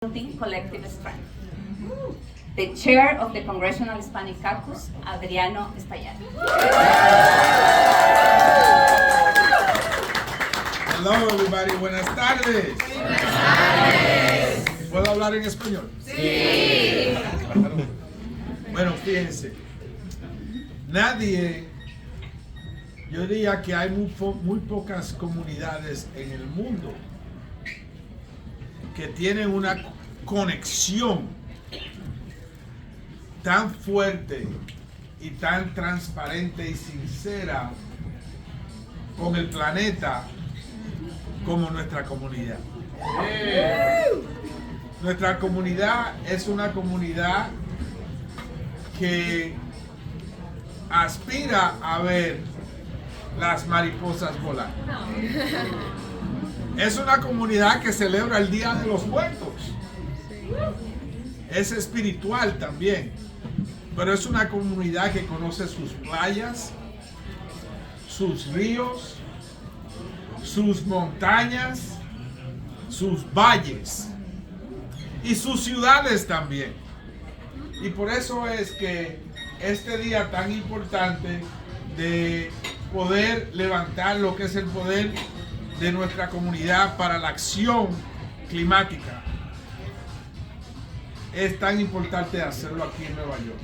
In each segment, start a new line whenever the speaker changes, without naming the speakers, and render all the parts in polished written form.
Building collective strength. The chair of the Congressional Hispanic Caucus, Adriano Espaillat.
Hello everybody, buenas tardes.
Buenas tardes.
¿Puedo hablar en español?
Sí.
Bueno, fíjense, yo diría que hay muy pocas comunidades en el mundo que tienen una conexión tan fuerte y tan transparente y sincera con el planeta como nuestra comunidad. Nuestra comunidad es una comunidad que aspira a ver las mariposas volar. Es una comunidad que celebra el Día de los Muertos. Es espiritual también, pero es una comunidad que conoce sus playas, sus ríos, sus montañas, sus valles y sus ciudades también. Y por eso es que este día tan importante de poder levantar lo que es el poder de nuestra comunidad para la acción climática es tan importante hacerlo aquí en Nueva York.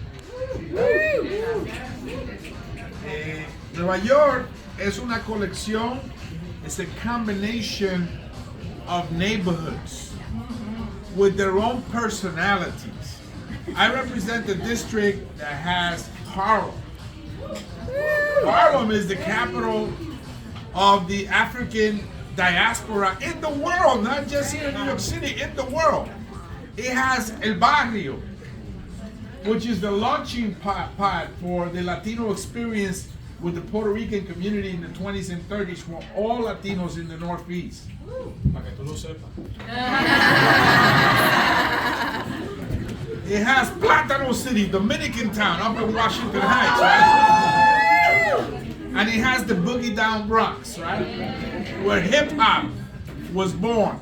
Nueva York es una colección, it's a combination of neighborhoods with their own personalities. I represent the district that has Harlem. Harlem is the capital of the African diaspora in the world, not just here in New York City, in the world. It has El Barrio, which is the launching pad for the Latino experience with the Puerto Rican community in the 20s and 30s for all Latinos in the Northeast. Para que tú lo sepas. It has Plátano City, Dominican town, up in Washington Heights, right? And it has the Boogie Down Bronx, right? Where hip hop was born,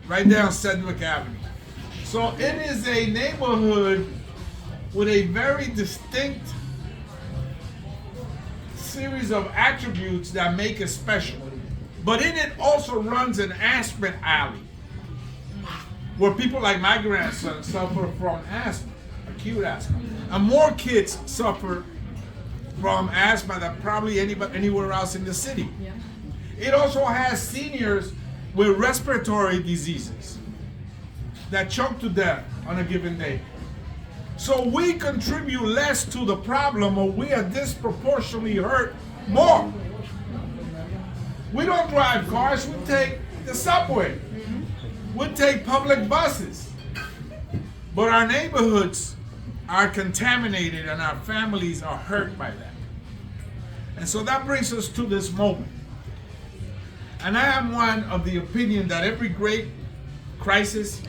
right there on Sedgwick Avenue. So it is a neighborhood with a very distinct series of attributes that make it special. But in it also runs an aspen alley, where people like my grandson suffer from asthma, acute asthma. And more kids suffer from asthma than probably anywhere else in the city. Yeah. It also has seniors with respiratory diseases that choke to death on a given day. So we contribute less to the problem, or we are disproportionately hurt more. We don't drive cars, we take the subway. We take public buses. But our neighborhoods are contaminated and our families are hurt by that. And so that brings us to this moment. And I am one of the opinion that every great crisis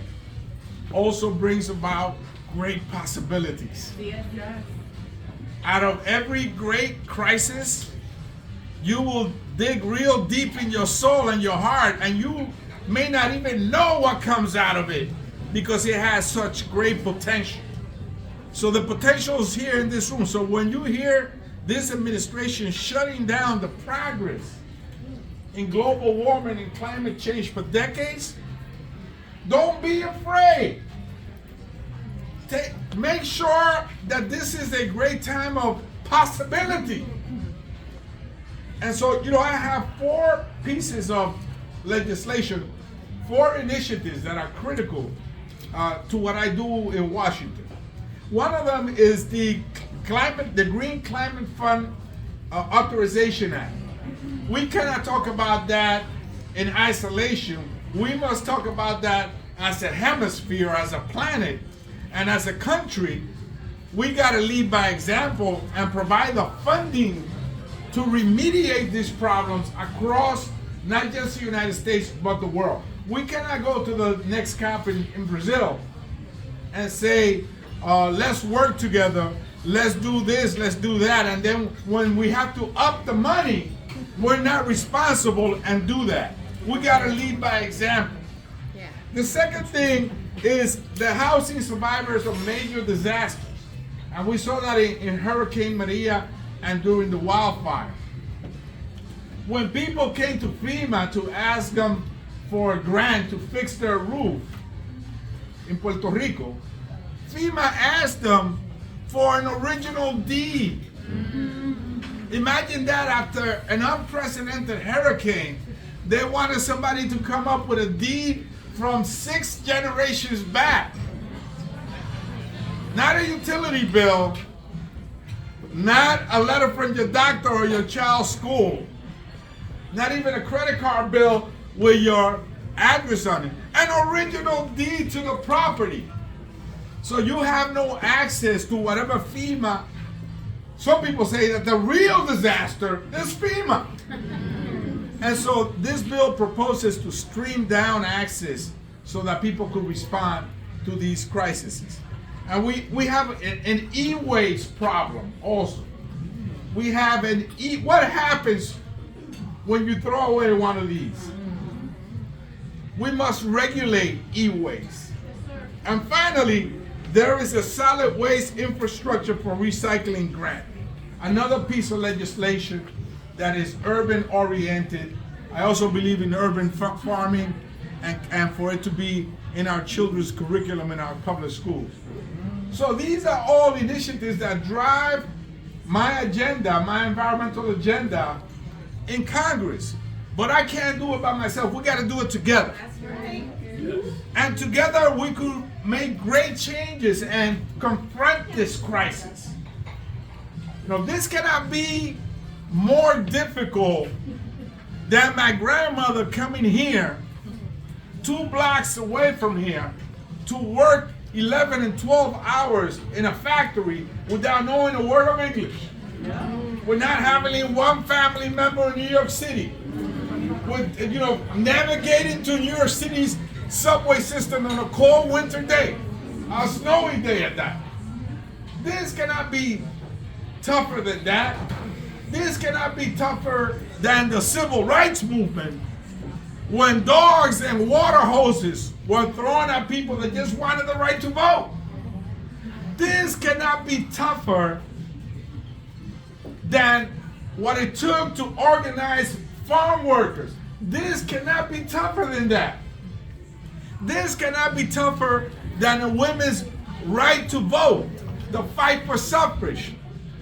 also brings about great possibilities. Out of every great crisis, you will dig real deep in your soul and your heart, and you may not even know what comes out of it because it has such great potential. So the potential is here in this room. So when you hear this administration shutting down the progress in global warming and climate change for decades, don't be afraid. Make sure that this is a great time of possibility. And so, I have 4 pieces of legislation, 4 initiatives that are critical to what I do in Washington. One of them is the Green Climate Fund Authorization Act. We cannot talk about that in isolation. We must talk about that as a hemisphere, as a planet, and as a country. We got to lead by example and provide the funding to remediate these problems across not just the United States, but the world. We cannot go to the next COP in Brazil and say, let's work together, let's do this, let's do that, and then when we have to up the money, we're not responsible and do that. We gotta lead by example. Yeah. The second thing is the housing survivors of major disasters. And we saw that in Hurricane Maria and during the wildfire. When people came to FEMA to ask them for a grant to fix their roof in Puerto Rico, FEMA asked them for an original deed. Imagine that after an unprecedented hurricane, they wanted somebody to come up with a deed from 6 generations back. Not a utility bill, not a letter from your doctor or your child's school, not even a credit card bill with your address on it. An original deed to the property. So you have no access to whatever FEMA. Some people say that the real disaster is FEMA. And so this bill proposes to stream down access so that people could respond to these crises. And we have an e-waste problem also. We have what happens when you throw away one of these? We must regulate e-waste. And finally, there is a solid waste infrastructure for recycling grant. Another piece of legislation that is urban oriented. I also believe in urban farming and for it to be in our children's curriculum in our public schools. So these are all initiatives that drive my agenda, my environmental agenda in Congress. But I can't do it by myself. We got to do it together.
That's right.
And together we could make great changes and confront this crisis. You know, this cannot be more difficult than my grandmother coming here 2 blocks away from here to work 11 and 12 hours in a factory without knowing a word of English. We're not having one family member in New York City. With, navigating to New York City's subway system on a cold winter day, a snowy day at that. This cannot be tougher than that. This cannot be tougher than the civil rights movement, when dogs and water hoses were thrown at people that just wanted the right to vote. This cannot be tougher than what it took to organize farm workers. This cannot be tougher than that. This cannot be tougher than a women's right to vote, the fight for suffrage.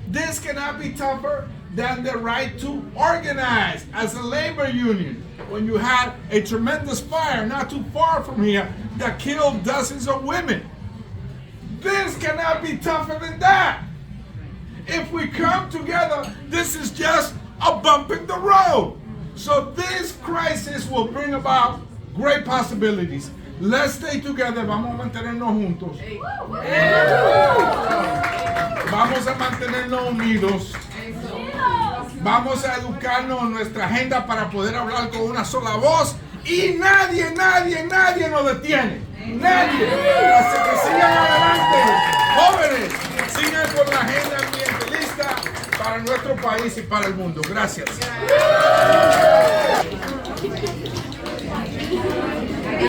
This cannot be tougher than the right to organize as a labor union when you had a tremendous fire not too far from here that killed dozens of women. This cannot be tougher than that. If we come together, this is just a bump in the road. So this crisis will bring about great possibilities. Let's stay together. Vamos a mantenernos juntos. Vamos a mantenernos unidos. Vamos a educarnos en nuestra agenda para poder hablar con una sola voz. Y nadie nos detiene. Nadie. Así que sigan adelante. Jóvenes, sigan con la agenda ambientalista para nuestro país y para el mundo. Gracias.